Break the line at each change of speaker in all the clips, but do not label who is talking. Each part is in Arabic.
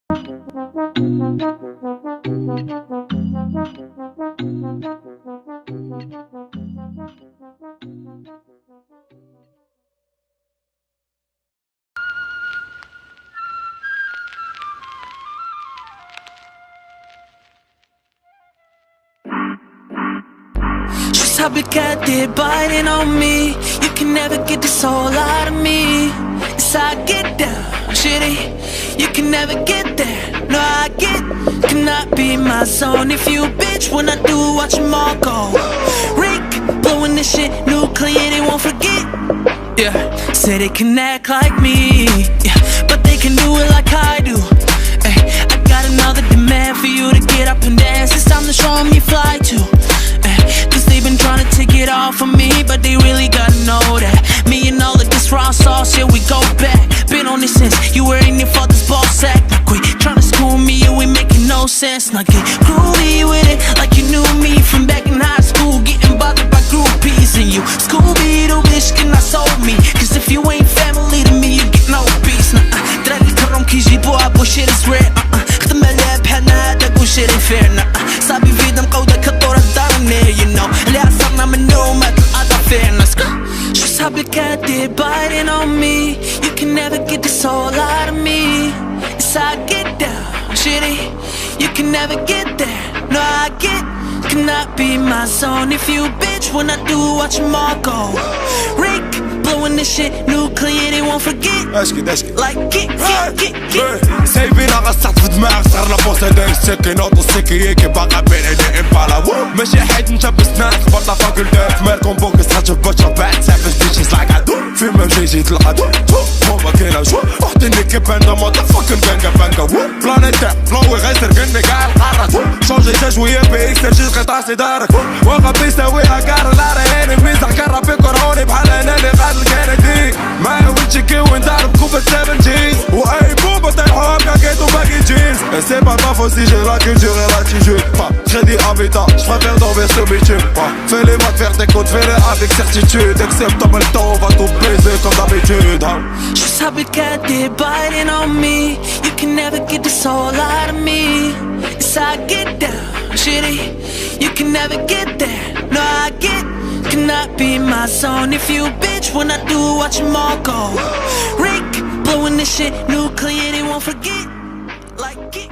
How big cat did biting on me. You can never get this all out of me. It's how I get down, shitty. You can never get there. No, I get cannot be my zone. If you a bitch when I do, watch them all go. Rick, blowing this shit nuclear, they won't forget. Yeah, say they can act like me, yeah, but they can do it like I do. Ay, I got another demand for you to get up and dance. It's time to show them you fly too. Cause they've been trying to take it off of me, but they really gotta know that me and all of this raw sauce, yeah, we go back. Been on this since you were in your father's ball sack. Now quit trying to school me, you ain't making no sense. Now get groovy with it like you knew me from back in high school, getting bothered by groupies. And you Scooby-Doo bitch cannot sold me, cause if you ain't family to me, you get no peace. دراري الكرم كيجيبوها بوشير صغير اختمالها بحالنا هذاك وشيري فيرنا صابي فيدا مقودة كالطورة الدارني you know اللي عصرنا منو مات الأظافيرنا Just how big cat did biting on me. You can never get this all out of me. It's how I get down, shitty. You can never get there. No, I get cannot be my zone. If you a bitch when I do, watch them all go. Rick, blowing this shit nuclear, they won't forget. Like get
سايبينا غصعت في دماغ صار لابوسة دايك السكينات والسكية كي باقا بين ايدي امبالا ماشي حيت نشب سنان خبرنا فاكولتات مالكم بوكس تخرج بشرة بعد سافز بيتشيز لايك عدو فيما مشي العدو هما كاينة جو وحدني كيباندا موتا فاكن بانكا بانكا بلانيتا فلوي غيسر كني كاع القارات شونجي تا شوية بيك ترجي قطع سيدارك واقف يساويها كار لارا هاني ميزح كرا في كرهوني بحال انا اللي قاتل كندي معايا ويتشيكي وندارب كوبا 70 واي بوبا طيحو كاكيت وباقي جينز سي با طاف aussi j'ai la culture et l'attitude j'ai dit habitat je préfère dormir sur bitume fais les maths faire des codes fais-les avec certitude accepte pas le temps on va tout baiser comme d'habitude
Just how big cat did biting on me. You can never get this all out of me. It's how I get down, shitty. You can never get there. No, I get cannot be my zone. If you a bitch when I do, watch them all go. Rick, blowing this shit nuclear, they won't forget. Like get.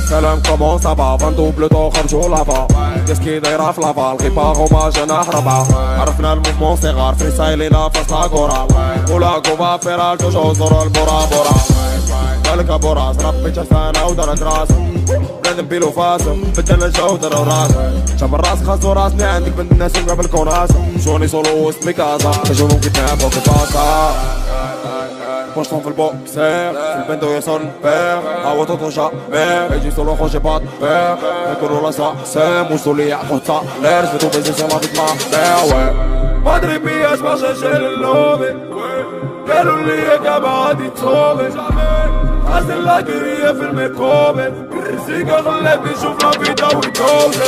سلام كومون سافا فان دوبل دو خرجو لافا كاس كي دايرة في لافا الغيبة هما جناح ربعة عرفنا الموفمون صغار فريسايلينا فاصلة كورا ولا كوفا فيرال توجو زورو البورا بورا مالكا بوراس ربي تحسانا ودرت راس بنادم بيلو فاسم بدلنا الجو درا وراس شاب الراس خاصو راسني عندك بنت الناس قبل كوناس شوني سولو وسط ميكازا تجونو كيتناب فوق الباسا Pocheton fait le boxer, c'est le bendo et son père. Ah ouais tonton jamais, et du solo quand j'ai pas de peur. Mais que l'on ça, c'est mon soleil à contre ça. L'air, je vais tout baiser sur ma vie de ma mère, ouais. Madre mia, je marche chez le lobby. Quel oubli et camarade y trouve. Reste la guerrière, filmé comme. Si que je l'ai vu, j'ouvre la vie dans le code.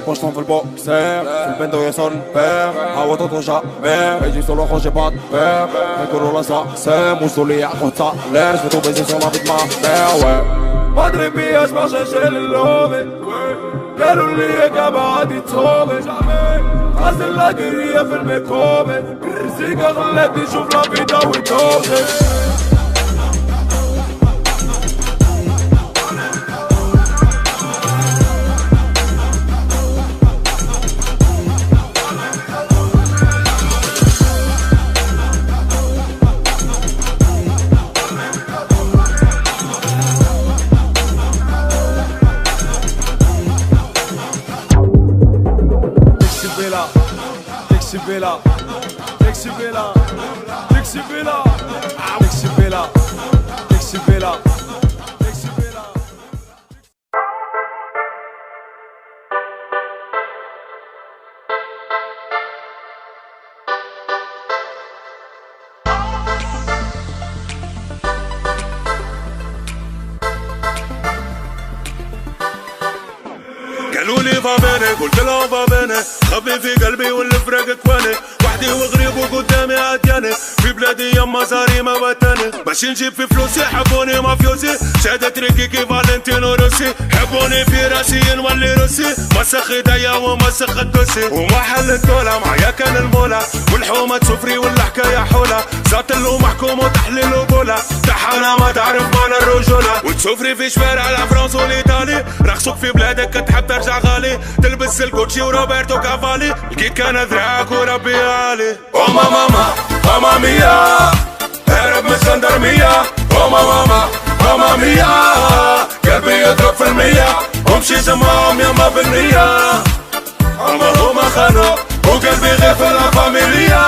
Pocheton fait le boxer, c'est le bendo et son père. Ah ouais tonton jamais, et du solo quand j'ai pas de peur. Mais que l'on ça, c'est mon soleil à contre ça. L'air, je vais tout baiser sur ma vie de ma mère, ouais. Madre mia, je marche chez le lobby. Quel oubli et camarade y trouve. Reste la guerrière, filmé comme. Si que je l'ai vu, j'ouvre la vie dans le code. Sexy Bella, Sexy Bella, Sexy Bella, Sexy Bella, Sexy Bella.
قالولي فابيني قلت لهم فابيني خبي في قلبي والفراق كواني وحدي وغريب وقدامي عدياني في بلادي يما زاري ما وطني باش نجيب في فلوسي حبوني مافيوزي شهادة ريكي فالنتينو روسي حبوني في راسي نولي روسي مسخ ايديا ومسخ الدوسي وما حل الدولة معايا كان المولى والحومة تسفري والحكاية حولة زات له محكوم وتحليل وبولة تحانا ما تعرف معنى الرجولة وتسفري في شوارع الفرنسا والايطالي رخصوك في بلادك كتحب ترجع غالي تلبس الكوتشي وروبرتو كافالي لقيت كان ذراعك وربي عالي او ماما ماما ميا هرب من الجندرمية او ماما ماما ميا قلبي يضرب في المية ومشي جمعهم يما بالنية عمرهم ما خانوا وقلبي غير في لا فاميليا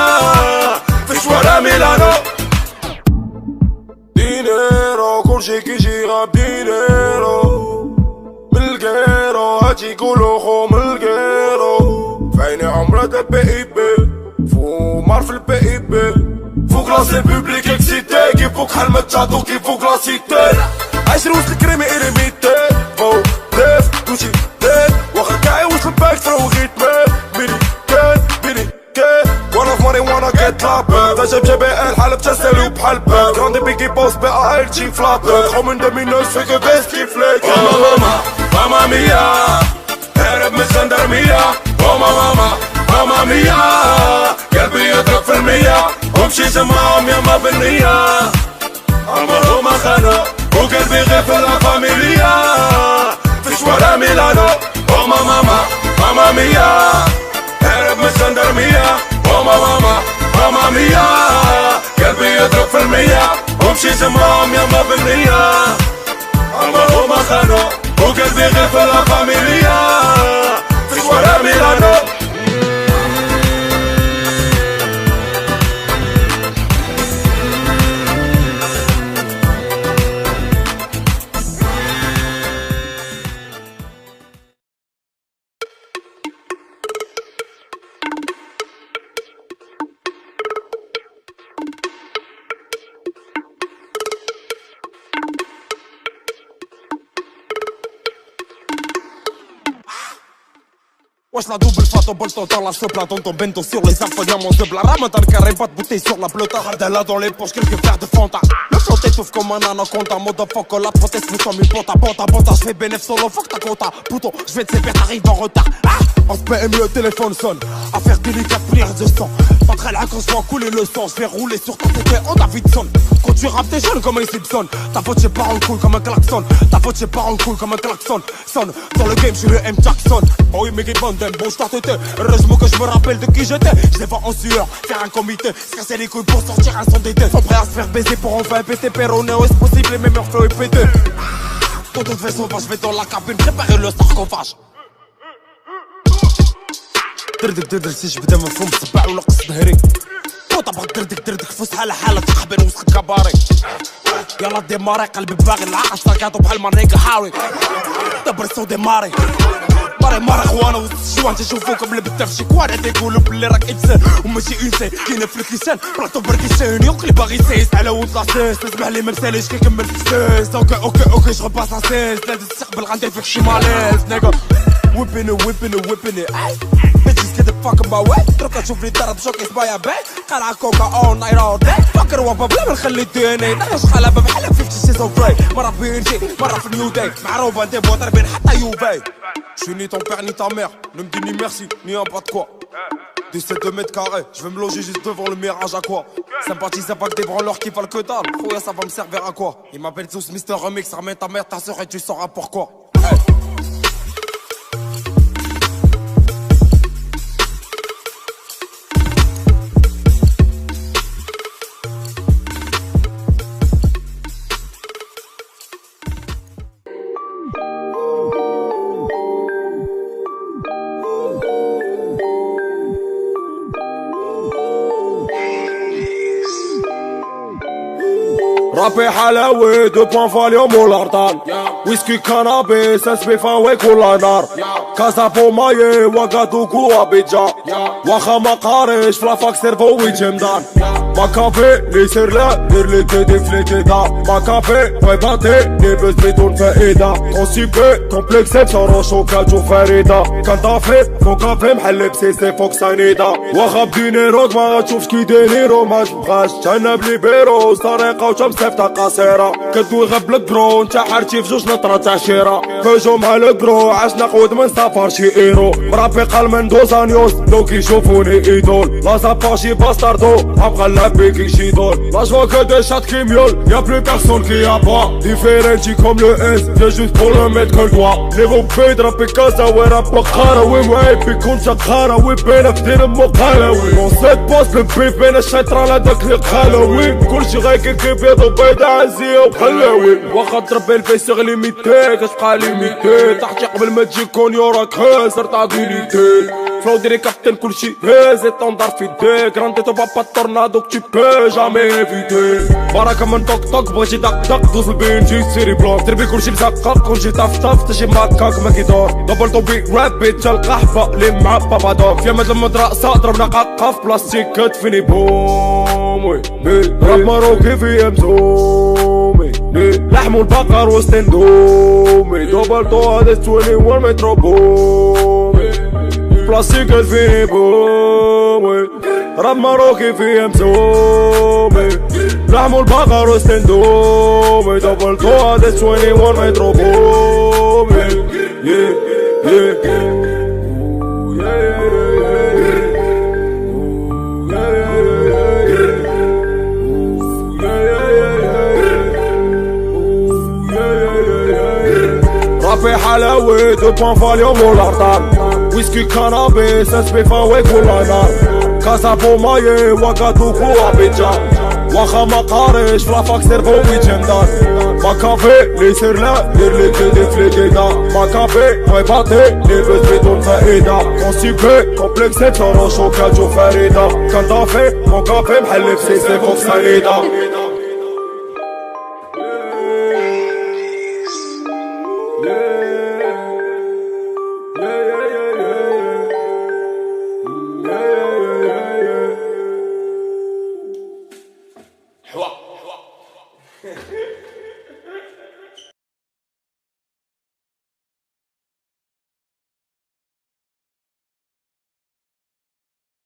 في شوارع ميلانو
دينيرو كل شي كيجي غاب دينيرو ملقيرو هاتي يقولو خو ملقيرو فيني عمرة دا بي اي بي فو مار في البي اي بي فو كلاس البوبليك اكسيتي كي فوق حلمة تشاتو كي فوق لاسيتي عايش روس الكريمي إيريميتي فو ليف كوشي ليف واخا كاعي وصل باك ترو غيتمي ميني كان وانا في ماري وانا جيت لابي دا جاب جبي الحلب تسالي بحال باك كراندي بيكي بوس بي ا ال جي فلات خو من دومينوز فيك بيستي فليك
ماما ميا هرب من الجندرمية او ماما ميا قلبي يضرب في المية ومشي جمعهم يما بالنية عمرهم ما خانوا وقلبي غير في لا فاميليا في شوارع ميلانو او ماما ميا هرب من الجندرمية او ماما ميا قلبي يضرب في المية ومشي جمعهم يما بالنية عمرهم ما خانوا وقلبي غير في لا فاميليا في شوارع ميلانو
Wesh la double fato bolto dans la sopla dans ton bento sur les affoiements de bla Ramadan carré pas de bouteille sur la pelota Hardella dans les poches quelques verres de Fanta Le flot t'étouffe comme un anaconda Motherfucker la proteste nous comme une bota Je fais bénéf solo fuck ta quota Pouton je vais te séparer t'arrives en retard En SPM le téléphone sonne Affaire délicate prière de sang Pas très là quand je vois couler le sang Je vais rouler sur ta tête en Davidson Quand tu rappes t'es jeune comme un Simpson Ta faute j'ai pas en cool comme un klaxon Ta faute j'ai pas en cool comme un klaxon Sonne dans le game je suis le M Jackson Oh oui mais bonne bouge ta tête heureusement que je me rappelle de qui j'étais Je les vois en sueur, faire un comité Se casser les couilles pour sortir un son d'été Sont prêts à se faire baiser pour enfin péter Péronéo est-ce possible et même flow est pété De toute façon je vais dans la cabine préparer le sarcophage دردك سيش بدا مفهوم سباع ولا قص ظهري طبق دردك فسحة لحالة تخبر وسط كباري يلا ديماري قلبي باغي العقل ساكاتو بحال مريكا حاوي دبر سو ديماري ماريخوانا وسط الشوان تشوفوكم لبدا في شكوان تيقولوا بلي راك انسان وماشي انسان كاينه في الكيسان بلاطو بركيسان يوقلي باغي سيس على ود لاصيص تسمح لي ممساليش كيكمل في السيس اوكي جو باس لاسيس لا تستقبل غندير فيك شي ماليس نيغا ويبيني bitches get the fuck in my way تركا تشوف لي ضرب شوكيس بايا باي قلعة كوكا اون نايت اول داي فكر وابا بلا ما نخلي الديني نعيش خلابة بحال 50 سيزون فري مرة في انجي مرة في نيو داي معروفة انتي ضاربين حتى يوفي Je suis ni ton père ni ta mère, ne me dis ni merci, ni un pas de quoi. 17 mètres carrés, je vais me loger juste devant le mirage à quoi. Sympathise avec des branleurs qui valent que dalle, Fouya ça va me servir à quoi. Ils m'appellent tous Mister Remix, ramène ta mère, ta soeur et tu sauras pourquoi. Hey. رابي حلاوي 2 بوان فاليوم والارطان ويسكي كانابيس اسبيفا وكل نار كاسا بوماي وغادوكو ابيجا واخا ما قارش فلافاك سيرفو ويجمدان ما كافي لي سير لا دير لي تدي فليكيدا ما كافي ويباتي نبز بدون فائدة كونسيبي كومبلكس بشروشو كاتشو فريدة كان طافي فوق كافي محل بسيسي فوق سانيدا واخا بدينيروك ما غتشوفش كي دينيرو ما تبغاش تهنى بلي بيرو طريقة وتمسيفتها قصيرة كدوي غير بالكرو نتا حارتي في جوج نطرة تاع شيرة هجوم على الكرو عشنا قود من سافر شي ايرو مرابي قال من دوزانيوس لو كيشوفوني ايدول لا ساباشي باستاردو ابغى نلبي كي شي دول لا جوا كو دي شات كي ميول يا بلو بيرسون كي يا با ديفيرنتي كوم لو اس جا جوست بور لو ميت كو دوا نيفو بيد رابي كازا وي راب بقارة وي واي بيكون شقارة وي بينا في دين مقالة وي نون سيت بوس البيف بين الشيطران هذاك اللي قالوي كلشي غيكي بيض وبيضة عزية وبحلاوي واخا تربي الفيس ليميتي كتبقى ليميتي تحتي قبل ما تجي كونيو راك خاسر طابيليتي فلو ديري كابتن كلشي هاز طوندار في ديك رانديتو بابا الطورنادو كي بي جامي ايفيتي بركة من طق طق بغيتي دق دق دوز البنجي سيري بلوك تربي كلشي مسقق كلشي طف طف تجي ماكاك ما كيدور دبل طوبي رابي تا القحبة لي مع بابا دوك في مد المدرسة ضربنا قاقة في بلاستيك كتفيني بوم راب ماروكي في امزومي لحم البقر وسط اندومي دبل طو هذا 21 مترو بومي بلاستيك كتفيني بومي راب ماروكي في امزومي لحم البقر وسط اندومي دبل طو هذا 21 مترو بومي رابي حلاوي 2 بوان فاليوم والارطان ويسكي كانابيس اسبيفا وكل نار كاسا بوماي وغادوكو ابيجا واخا ما قارش فلافاك سيرفو ويجمدان ما كافي لي سير لا دير لي تدي فليكيدا ما كافي ويباتي نبز بدون فائدة كونسيبي كومبلكس بشروشو كاتشو فريدة كان طافي فوق كافي محل بسيسي فوق سانيدا حوا